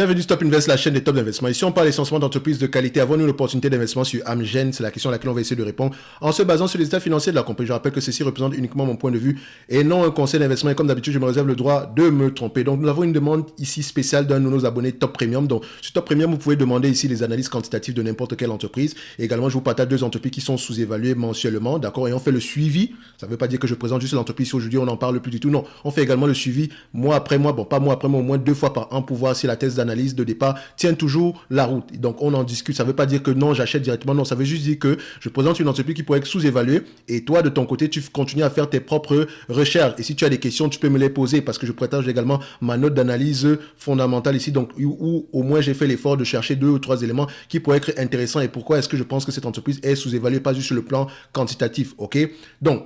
Bienvenue Stop Invest, la chaîne des top d'investissement. Ici, on parle essentiellement d'entreprises de qualité. Avons-nous l'opportunité d'investissement sur Amgen? C'est la question à laquelle on va essayer de répondre en se basant sur les états financiers de la compagnie. Je rappelle que ceci représente uniquement mon point de vue et non un conseil d'investissement. Et comme d'habitude, je me réserve le droit de me tromper. Donc, nous avons une demande ici spéciale d'un de nos abonnés Top Premium. Donc, sur Top Premium, vous pouvez demander ici les analyses quantitatives de n'importe quelle entreprise. Et également, je vous partage deux entreprises qui sont sous-évaluées mensuellement. D'accord? Et on fait le suivi. Ça ne veut pas dire que je présente juste l'entreprise aujourd'hui, on n'en parle plus du tout. Non, on fait également le suivi mois après mois. Bon, pas mois après mois, au moins 2 fois par an pour voir si la thèse d'analyse de départ tient toujours la route. Donc, on en discute. Ça ne veut pas dire que non, j'achète directement. Non, ça veut juste dire que je présente une entreprise qui pourrait être sous-évaluée et toi, de ton côté, tu continues à faire tes propres recherches. Et si tu as des questions, tu peux me les poser parce que je partage également ma note d'analyse fondamentale ici. Donc, où au moins j'ai fait l'effort de chercher 2 ou 3 éléments qui pourraient être intéressants et pourquoi est-ce que je pense que cette entreprise est sous-évaluée, pas juste sur le plan quantitatif. OK? Donc,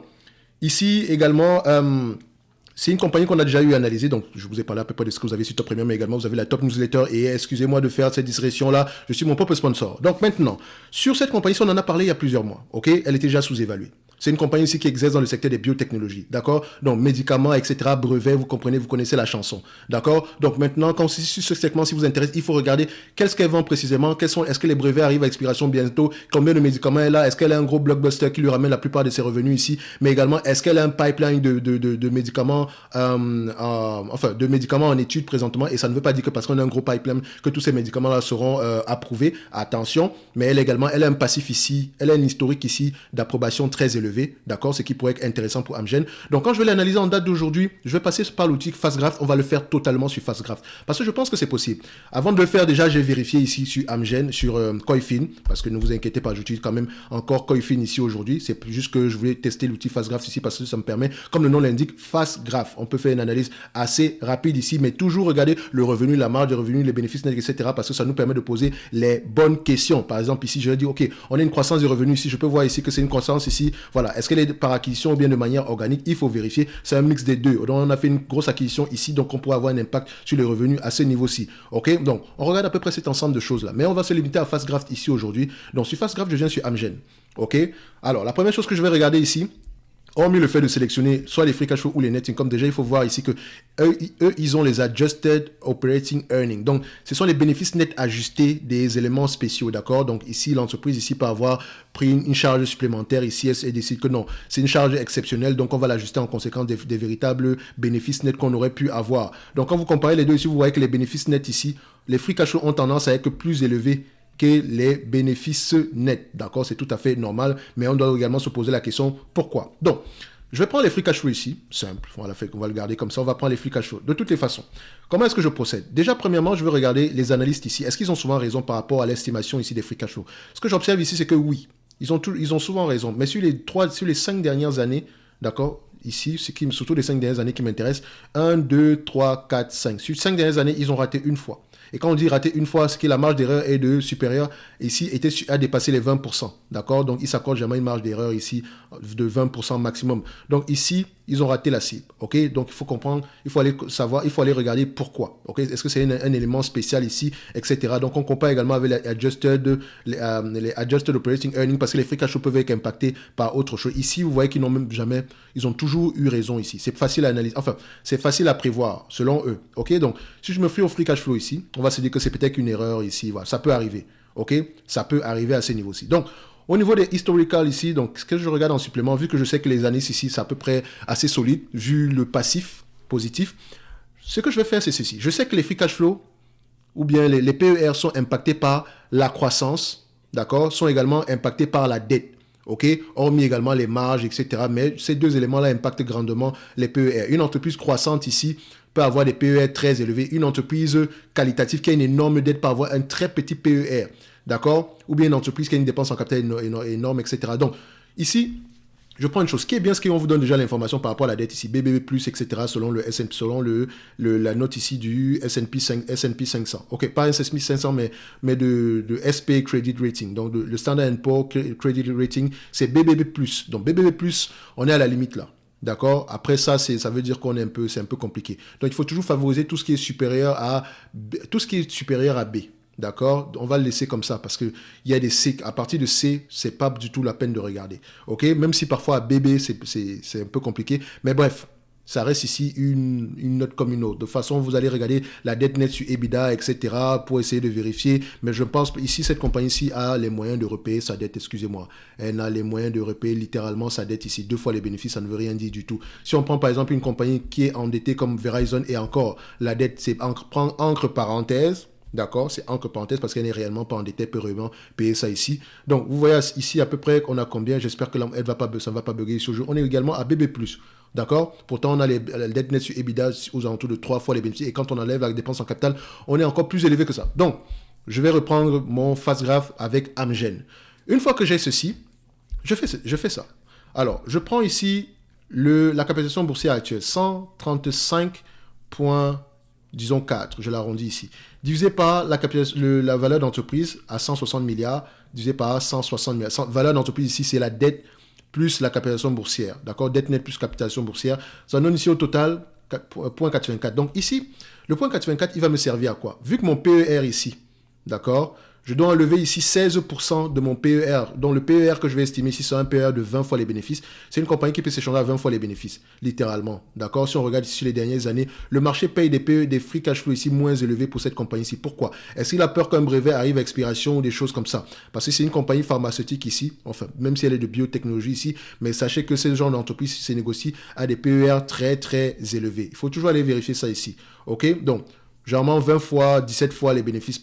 ici également, c'est une compagnie qu'on a déjà eu analysée, donc je vous ai parlé à peu près de ce que vous avez sur Top Premium, mais également vous avez la Top Newsletter, et excusez-moi de faire cette discrétion-là, je suis mon propre sponsor. Donc maintenant, sur cette compagnie, on en a parlé il y a plusieurs mois, ok? Elle était déjà sous-évaluée. C'est une compagnie aussi qui exerce dans le secteur des biotechnologies, d'accord? Donc, médicaments, etc., brevets, vous comprenez, vous connaissez la chanson, d'accord? Donc, maintenant, quand ce segment, si vous intéresse, il faut regarder qu'est-ce qu'elle vend précisément, est-ce que les brevets arrivent à expiration bientôt, combien de médicaments elle a, est-ce qu'elle a un gros blockbuster qui lui ramène la plupart de ses revenus ici, mais également, est-ce qu'elle a un pipeline de médicaments, de médicaments en études présentement, et ça ne veut pas dire que parce qu'on a un gros pipeline, que tous ces médicaments-là seront approuvés, attention, mais elle également, elle a un passif ici, elle a un historique ici d'approbation très élevé. D'accord, ce qui pourrait être intéressant pour Amgen. Donc, quand je vais l'analyser en date d'aujourd'hui, je vais passer par l'outil FastGraph. On va le faire totalement sur FastGraph parce que je pense que c'est possible. Avant de le faire, déjà, j'ai vérifié ici sur Amgen, sur Coifin, parce que ne vous inquiétez pas, j'utilise quand même encore Coifin ici aujourd'hui. C'est juste que je voulais tester l'outil FastGraph ici parce que ça me permet, comme le nom l'indique, FastGraph. On peut faire une analyse assez rapide ici, mais toujours regarder le revenu, la marge de revenu, les bénéfices nets, etc. parce que ça nous permet de poser les bonnes questions. Par exemple, ici, je vais dire, OK, on a une croissance des revenus ici. Je peux voir ici que c'est une croissance ici. Voilà. Est-ce qu'elle est par acquisition ou bien de manière organique? Il faut vérifier. C'est un mix des deux. Donc, on a fait une grosse acquisition ici, donc on pourrait avoir un impact sur les revenus à ce niveau-ci. OK? Donc, on regarde à peu près cet ensemble de choses-là. Mais on va se limiter à FastGraph ici aujourd'hui. Donc, sur FastGraph, je viens sur Amgen. OK? Alors, la première chose que je vais regarder ici, hormis le fait de sélectionner soit les free cash flow ou les net income, déjà il faut voir ici que eux, ils ont les adjusted operating earnings. Donc, ce sont les bénéfices nets ajustés des éléments spéciaux, d'accord? Donc, ici, l'entreprise ici peut avoir pris une charge supplémentaire ici et décide que non, c'est une charge exceptionnelle, donc on va l'ajuster en conséquence des véritables bénéfices nets qu'on aurait pu avoir. Donc, quand vous comparez les deux ici, vous voyez que les bénéfices nets ici, les free cash flow ont tendance à être plus élevés que les bénéfices nets. D'accord, c'est tout à fait normal, mais on doit également se poser la question pourquoi. Donc, je vais prendre les free cash flow ici, simple, on va le garder comme ça, on va prendre les free cash flow. De toutes les façons, comment est-ce que je procède? Déjà, premièrement, je vais regarder les analystes ici. Est-ce qu'ils ont souvent raison par rapport à l'estimation ici des free cash flow? Ce que j'observe ici, c'est que oui, ils ont souvent raison, mais sur les 5 dernières années, d'accord, ici, surtout les 5 dernières années qui m'intéressent, 1, 2, 3, 4, 5. Sur 5 dernières années, ils ont raté une fois. Et quand on dit rater une fois, c'est que la marge d'erreur est de supérieure, ici, a dépassé les 20%. D'accord? Donc, il s'accorde jamais une marge d'erreur ici de 20% maximum. Donc, ici, ils ont raté la cible. OK? Donc, il faut comprendre, il faut aller savoir, il faut aller regarder pourquoi. OK? Est-ce que c'est un élément spécial ici, etc. Donc, on compare également avec les adjusted operating earnings parce que les free cash flow peuvent être impactés par autre chose. Ici, vous voyez qu'ils n'ont même jamais, ils ont toujours eu raison ici. C'est facile à analyser. Enfin, c'est facile à prévoir selon eux. OK? Donc, si je me fie au free cash flow ici, on va se dire que c'est peut-être une erreur ici. Voilà, ça peut arriver. OK? Ça peut arriver à ce niveau-ci. Donc, au niveau des historical ici, donc ce que je regarde en supplément, vu que je sais que les années ici, c'est à peu près assez solide, vu le passif positif, ce que je vais faire, c'est ceci. Je sais que les free cash flow, ou bien les PER sont impactés par la croissance, d'accord, sont également impactés par la dette. OK, hormis également les marges, etc. Mais ces deux éléments-là impactent grandement les PER. Une entreprise croissante ici peut avoir des PER très élevés. Une entreprise qualitative qui a une énorme dette peut avoir un très petit PER. D'accord? Ou bien une entreprise qui a une dépense en capital énorme, etc. Donc, ici, je prends une chose. Ce qui est bien, c'est qu'on vous donne déjà l'information par rapport à la dette ici, BBB+, etc., selon la note ici du S&P 500. OK, pas S&P 500, mais de SP Credit Rating. Donc, le Standard & Poor's Credit Rating, c'est BBB+. Donc, BBB+, on est à la limite là. D'accord? Après ça, ça veut dire c'est un peu compliqué. Donc, il faut toujours favoriser tout ce qui est supérieur à B. D'accord? On va le laisser comme ça parce qu'il y a des C. À partir de C, c'est pas du tout la peine de regarder. OK? Même si parfois à BB, c'est un peu compliqué. Mais bref, ça reste ici une note comme une autre. De toute façon, vous allez regarder la dette nette sur EBITDA, etc. pour essayer de vérifier. Mais je pense ici, cette compagnie-ci a les moyens de repayer sa dette, excusez-moi. Elle a les moyens de repayer littéralement sa dette ici. 2 fois les bénéfices, ça ne veut rien dire du tout. Si on prend par exemple une compagnie qui est endettée comme Verizon et encore, la dette, c'est entre parenthèses. D'accord, c'est entre parenthèses parce qu'elle n'est réellement pas endettée, elle peut réellement payer ça ici. Donc, vous voyez ici à peu près qu'on a combien. J'espère que ça ne va pas bugger ici aujourd'hui. On est également à BB+. D'accord. Pourtant, on a la dette nette sur EBITDA aux alentours de 3 fois les bénéfices. Et quand on enlève la dépense en capital, on est encore plus élevé que ça. Donc, je vais reprendre mon fast graph avec Amgen. Une fois que j'ai ceci, je fais ça. Alors, je prends ici la capitalisation boursière actuelle, 135 disons 4, je l'arrondis ici, divisé par la valeur d'entreprise à 160 milliards, divisé par 160 milliards. Valeur d'entreprise ici, c'est la dette plus la capitalisation boursière, d'accord? Dette nette plus capitalisation boursière, ça donne ici au total 0,84. Donc ici, le 0,84, il va me servir à quoi? Vu que mon PER ici, d'accord? Je dois enlever ici 16% de mon PER. Donc, le PER que je vais estimer ici, c'est un PER de 20 fois les bénéfices. C'est une compagnie qui peut s'échanger à 20 fois les bénéfices, littéralement. D'accord? Si on regarde ici les dernières années, le marché paye des free cash flow ici moins élevés pour cette compagnie-ci. Pourquoi? Est-ce qu'il a peur qu'un brevet arrive à expiration ou des choses comme ça? Parce que c'est une compagnie pharmaceutique ici, enfin, même si elle est de biotechnologie ici, mais sachez que ce genre d'entreprise se négocie à des PER très, très élevés. Il faut toujours aller vérifier ça ici. OK? Donc, généralement 20 fois, 17 fois les bénéfices,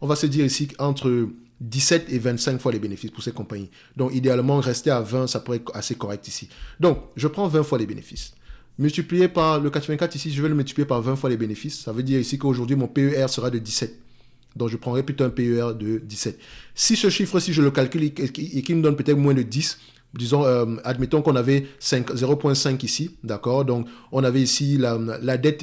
on va se dire ici entre 17 et 25 fois les bénéfices pour ces compagnies. Donc, idéalement, rester à 20, ça pourrait être assez correct ici. Donc, je prends 20 fois les bénéfices. Multiplié par le 84 ici, je vais le multiplier par 20 fois les bénéfices. Ça veut dire ici qu'aujourd'hui, mon PER sera de 17. Donc, je prendrai plutôt un PER de 17. Si ce chiffre-ci, je le calcule et qu'il me donne peut-être moins de 10, disons, admettons qu'on avait 0,5 ici, d'accord? Donc, on avait ici la dette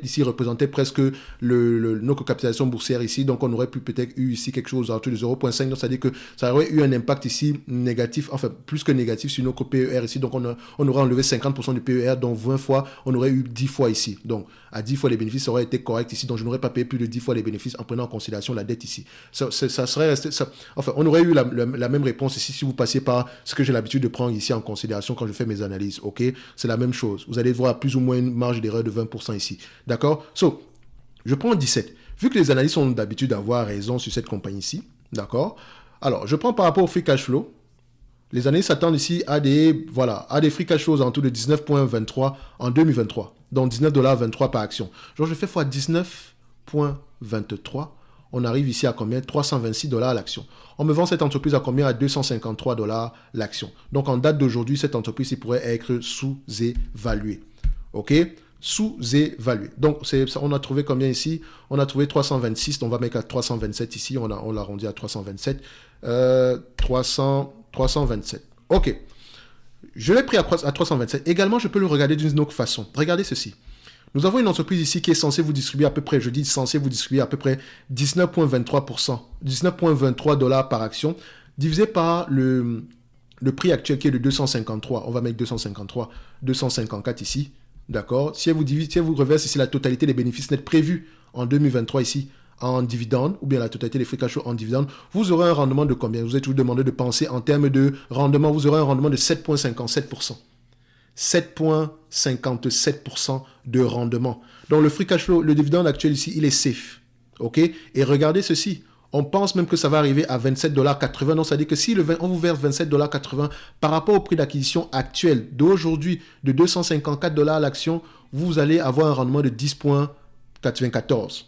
ici représentait presque notre capitalisation boursière ici. Donc, on aurait pu peut-être eu ici quelque chose autour de 0,5. Donc, ça veut dire que ça aurait eu un impact ici négatif, enfin, plus que négatif sur notre PER ici. Donc, on aurait enlevé 50% du PER. Donc, 20 fois, on aurait eu 10 fois ici. Donc, à 10 fois les bénéfices, ça aurait été correct ici. Donc, je n'aurais pas payé plus de 10 fois les bénéfices en prenant en considération la dette ici. Ça serait resté, enfin, on aurait eu la même réponse ici si vous passiez par ce que j'ai l'habitude de prendre ici en considération quand je fais mes analyses, ok? C'est la même chose. Vous allez voir plus ou moins une marge d'erreur de 20% ici, d'accord? So, je prends 17. Vu que les analystes ont d'habitude d'avoir raison sur cette compagnie-ci, d'accord? Alors, je prends par rapport au free cash flow. Les analystes s'attendent ici à des free cash flows en tout de 19,23 en 2023. Donc, 19,23 par action. Donc, je fais fois 19,23. On arrive ici à combien? 326 $ l'action. On me vend cette entreprise à combien? À 253 $ l'action. Donc, en date d'aujourd'hui, cette entreprise pourrait être sous-évaluée. OK? Sous-évaluée. Donc, on a trouvé combien ici? On a trouvé 326. On va mettre à 327 ici. On l'arrondit à 327. 327. OK. Je l'ai pris à 327. Également, je peux le regarder d'une autre façon. Regardez ceci. Nous avons une entreprise ici qui est censée vous distribuer à peu près, 19,23%, 19,23 $ par action, divisé par le prix actuel qui est de 253. On va mettre 253, 254 ici. D'accord? Si elle vous reverse ici la totalité des bénéfices nets prévus en 2023 ici, en dividende, ou bien la totalité des free cash flow en dividende, vous aurez un rendement de combien? Vous êtes vous demandé de penser en termes de rendement, vous aurez un rendement de 7,57%. 7,57% de rendement. Donc, le free cash flow, le dividende actuel ici, il est safe. OK? Et regardez ceci. On pense même que ça va arriver à 27,80 $. Donc, ça veut dire que si on vous verse 27,80 $ par rapport au prix d'acquisition actuel d'aujourd'hui de 254 $ l'action, vous allez avoir un rendement de 10,94.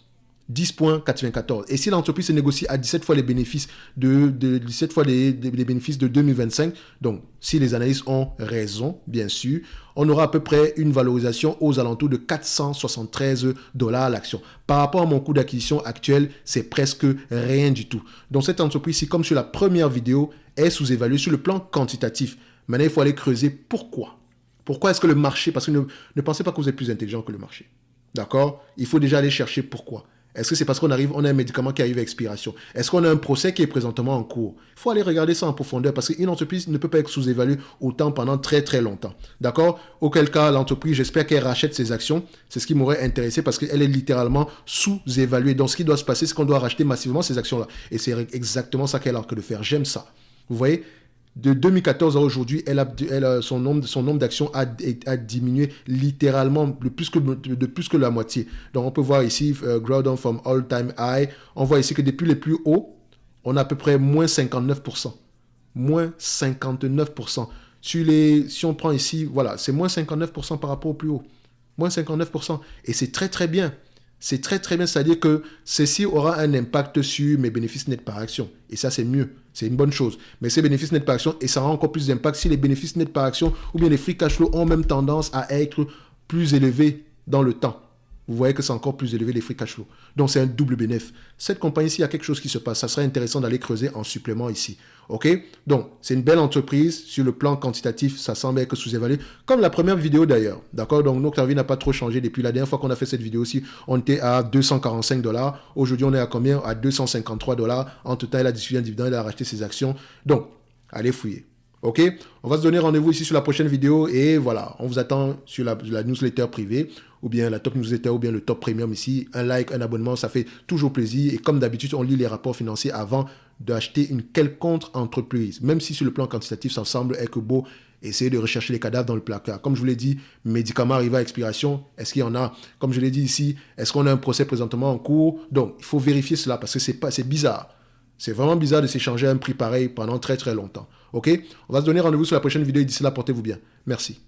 10,94. Et si l'entreprise se négocie à 17 fois les bénéfices de 17 fois les bénéfices de 2025, donc si les analystes ont raison, bien sûr, on aura à peu près une valorisation aux alentours de 473 $ l'action. Par rapport à mon coût d'acquisition actuel, c'est presque rien du tout. Donc cette entreprise-ci, comme sur la première vidéo, est sous-évaluée sur le plan quantitatif. Maintenant, il faut aller creuser pourquoi. Pourquoi est-ce que le marché, parce que ne pensez pas que vous êtes plus intelligent que le marché. D'accord? Il faut déjà aller chercher pourquoi. Est-ce que c'est parce qu'on a un médicament qui arrive à expiration? Est-ce qu'on a un procès qui est présentement en cours? Il faut aller regarder ça en profondeur parce qu'une entreprise ne peut pas être sous-évaluée autant pendant très très longtemps. D'accord? Auquel cas, l'entreprise, j'espère qu'elle rachète ses actions. C'est ce qui m'aurait intéressé parce qu'elle est littéralement sous-évaluée. Donc, ce qui doit se passer, c'est qu'on doit racheter massivement ces actions-là. Et c'est exactement ça qu'elle est en train de faire. J'aime ça. Vous voyez? De 2014 à aujourd'hui, son nombre d'actions a diminué littéralement de plus que la moitié. Donc, on peut voir ici, grow down from all-time high. On voit ici que depuis les plus hauts, on a à peu près moins 59%. Moins 59%. Si on prend ici, voilà, c'est moins 59% par rapport au plus haut. Moins 59%. Et c'est très, très bien. C'est très, très bien. C'est-à-dire que ceci aura un impact sur mes bénéfices nets par action. Et ça, c'est mieux. C'est une bonne chose. Mais ces bénéfices nets par action, et ça aura encore plus d'impact si les bénéfices nets par action ou bien les free cash flow ont même tendance à être plus élevés dans le temps. Vous voyez que c'est encore plus élevé les free cash flow. Donc, c'est un double bénéfice. Cette compagnie-ci, il y a quelque chose qui se passe. Ça serait intéressant d'aller creuser en supplément ici. OK? Donc, c'est une belle entreprise. Sur le plan quantitatif, ça semble être sous-évalué. Comme la première vidéo d'ailleurs. D'accord? Donc, notre avis n'a pas trop changé depuis la dernière fois qu'on a fait cette vidéo-ci. On était à 245 $. Aujourd'hui, on est à combien? À 253 $. En tout temps, il a distribué un dividende, il a racheté ses actions. Donc, allez fouiller. OK? On va se donner rendez-vous ici sur la prochaine vidéo et voilà, on vous attend sur la newsletter privée ou bien la top newsletter ou bien le top premium ici. Un like, un abonnement, ça fait toujours plaisir et comme d'habitude, on lit les rapports financiers avant d'acheter une quelconque entreprise. Même si sur le plan quantitatif, ça semble être beau, essayez de rechercher les cadavres dans le placard. Comme je vous l'ai dit, médicaments arrivent à expiration. Est-ce qu'il y en a? Comme je l'ai dit ici, est-ce qu'on a un procès présentement en cours? Donc, il faut vérifier cela parce que c'est bizarre. C'est vraiment bizarre de s'échanger à un prix pareil pendant très très longtemps. OK? On va se donner rendez-vous sur la prochaine vidéo et d'ici là, portez-vous bien. Merci.